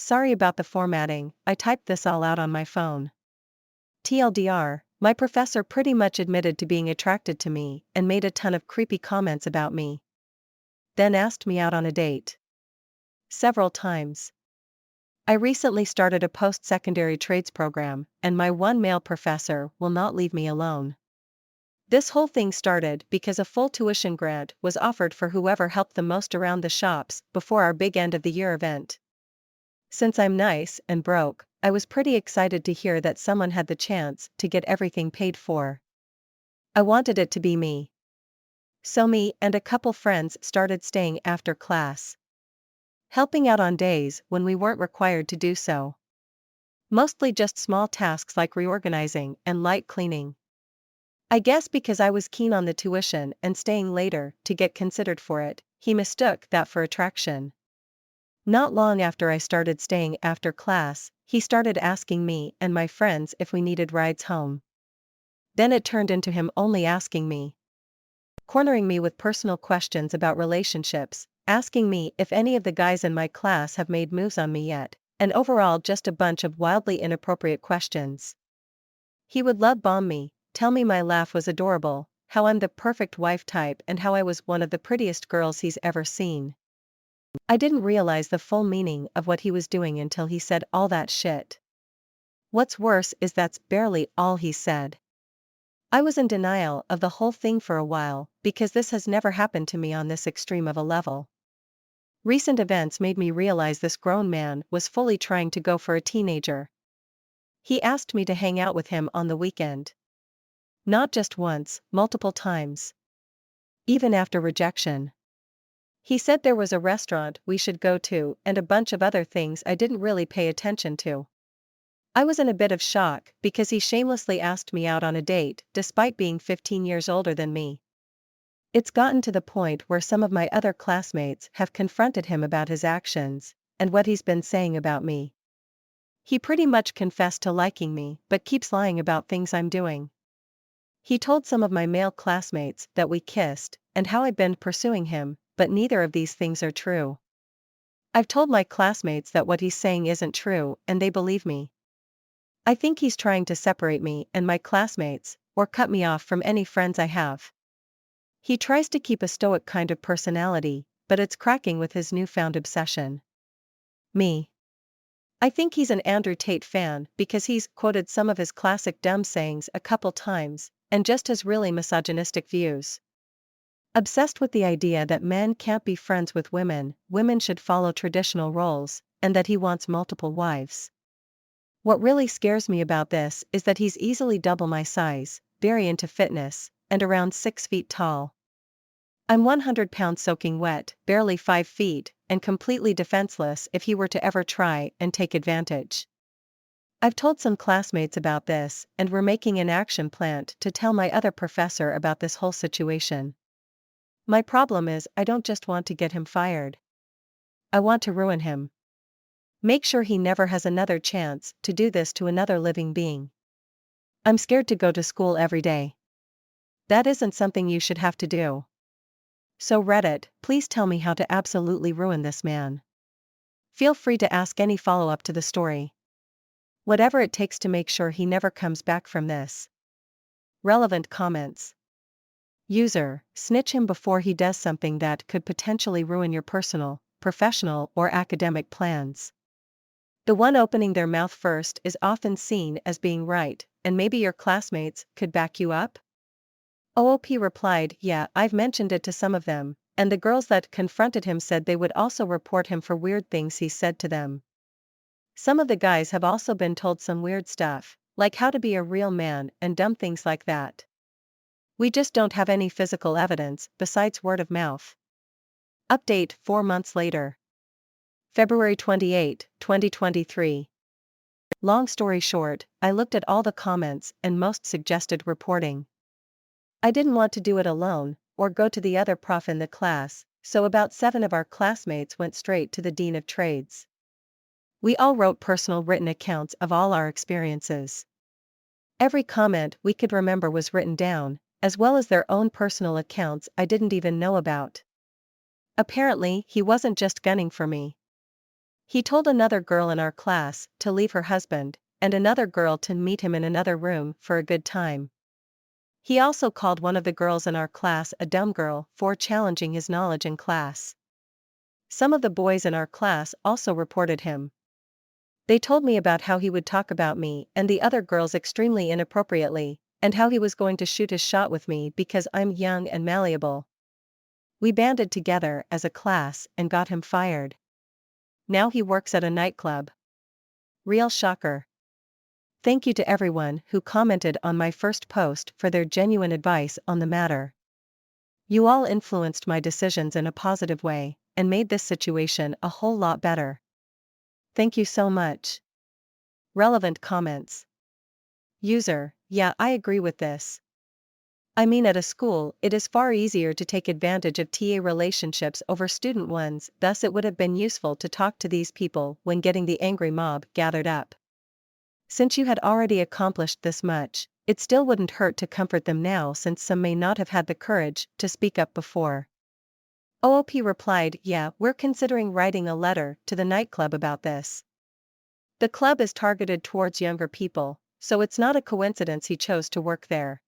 Sorry about the formatting, I typed this all out on my phone. TLDR, my professor pretty much admitted to being attracted to me and made a ton of creepy comments about me. Then asked me out on a date. Several times. I recently started a post-secondary trades program, and my one male professor will not leave me alone. This whole thing started because a full tuition grant was offered for whoever helped the most around the shops before our big end-of-the-year event. Since I'm nice and broke, I was pretty excited to hear that someone had the chance to get everything paid for. I wanted it to be me. So me and a couple friends started staying after class, helping out on days when we weren't required to do so. Mostly just small tasks like reorganizing and light cleaning. I guess because I was keen on the tuition and staying later to get considered for it, he mistook that for attraction. Not long after I started staying after class, he started asking me and my friends if we needed rides home. Then it turned into him only asking me, cornering me with personal questions about relationships, asking me if any of the guys in my class have made moves on me yet, and overall just a bunch of wildly inappropriate questions. He would love bomb me, tell me my laugh was adorable, how I'm the perfect wife type, and how I was one of the prettiest girls he's ever seen. I didn't realize the full meaning of what he was doing until he said all that shit. What's worse is that's barely all he said. I was in denial of the whole thing for a while, because this has never happened to me on this extreme of a level. Recent events made me realize this grown man was fully trying to go for a teenager. He asked me to hang out with him on the weekend. Not just once, multiple times. Even after rejection. He said there was a restaurant we should go to and a bunch of other things I didn't really pay attention to. I was in a bit of shock because he shamelessly asked me out on a date despite being 15 years older than me. It's gotten to the point where some of my other classmates have confronted him about his actions and what he's been saying about me. He pretty much confessed to liking me but keeps lying about things I'm doing. He told some of my male classmates that we kissed and how I'd been pursuing him, but neither of these things are true. I've told my classmates that what he's saying isn't true and they believe me. I think he's trying to separate me and my classmates, or cut me off from any friends I have. He tries to keep a stoic kind of personality, but it's cracking with his newfound obsession. Me. I think he's an Andrew Tate fan because he's quoted some of his classic dumb sayings a couple times, and just has really misogynistic views. Obsessed with the idea that men can't be friends with women, women should follow traditional roles, and that he wants multiple wives. What really scares me about this is that he's easily double my size, very into fitness, and around 6 feet tall. I'm 100 pounds soaking wet, barely 5 feet, and completely defenseless if he were to ever try and take advantage. I've told some classmates about this, and we're making an action plan to tell my other professor about this whole situation. My problem is I don't just want to get him fired. I want to ruin him. Make sure he never has another chance to do this to another living being. I'm scared to go to school every day. That isn't something you should have to do. So Reddit, please tell me how to absolutely ruin this man. Feel free to ask any follow-up to the story. Whatever it takes to make sure he never comes back from this. Relevant comments. User, snitch him before he does something that could potentially ruin your personal, professional, or academic plans. The one opening their mouth first is often seen as being right, and maybe your classmates could back you up? OOP replied, yeah, I've mentioned it to some of them, and the girls that confronted him said they would also report him for weird things he said to them. Some of the guys have also been told some weird stuff, like how to be a real man and dumb things like that. We just don't have any physical evidence besides word of mouth. Update 4 months later. February 28, 2023. Long story short, I looked at all the comments and most suggested reporting. I didn't want to do it alone, or go to the other prof in the class, so about 7 of our classmates went straight to the Dean of Trades. We all wrote personal written accounts of all our experiences. Every comment we could remember was written down, as well as their own personal accounts I didn't even know about. Apparently, he wasn't just gunning for me. He told another girl in our class to leave her husband, and another girl to meet him in another room for a good time. He also called one of the girls in our class a dumb girl for challenging his knowledge in class. Some of the boys in our class also reported him. They told me about how he would talk about me and the other girls extremely inappropriately, and how he was going to shoot his shot with me because I'm young and malleable. We banded together as a class and got him fired. Now he works at a nightclub. Real shocker. Thank you to everyone who commented on my first post for their genuine advice on the matter. You all influenced my decisions in a positive way, and made this situation a whole lot better. Thank you so much. Relevant comments. User: yeah, I agree with this. I mean, at a school, it is far easier to take advantage of TA relationships over student ones, thus it would have been useful to talk to these people when getting the angry mob gathered up. Since you had already accomplished this much, it still wouldn't hurt to comfort them now, since some may not have had the courage to speak up before. OOP replied, yeah, we're considering writing a letter to the nightclub about this. The club is targeted towards younger people, so it's not a coincidence he chose to work there.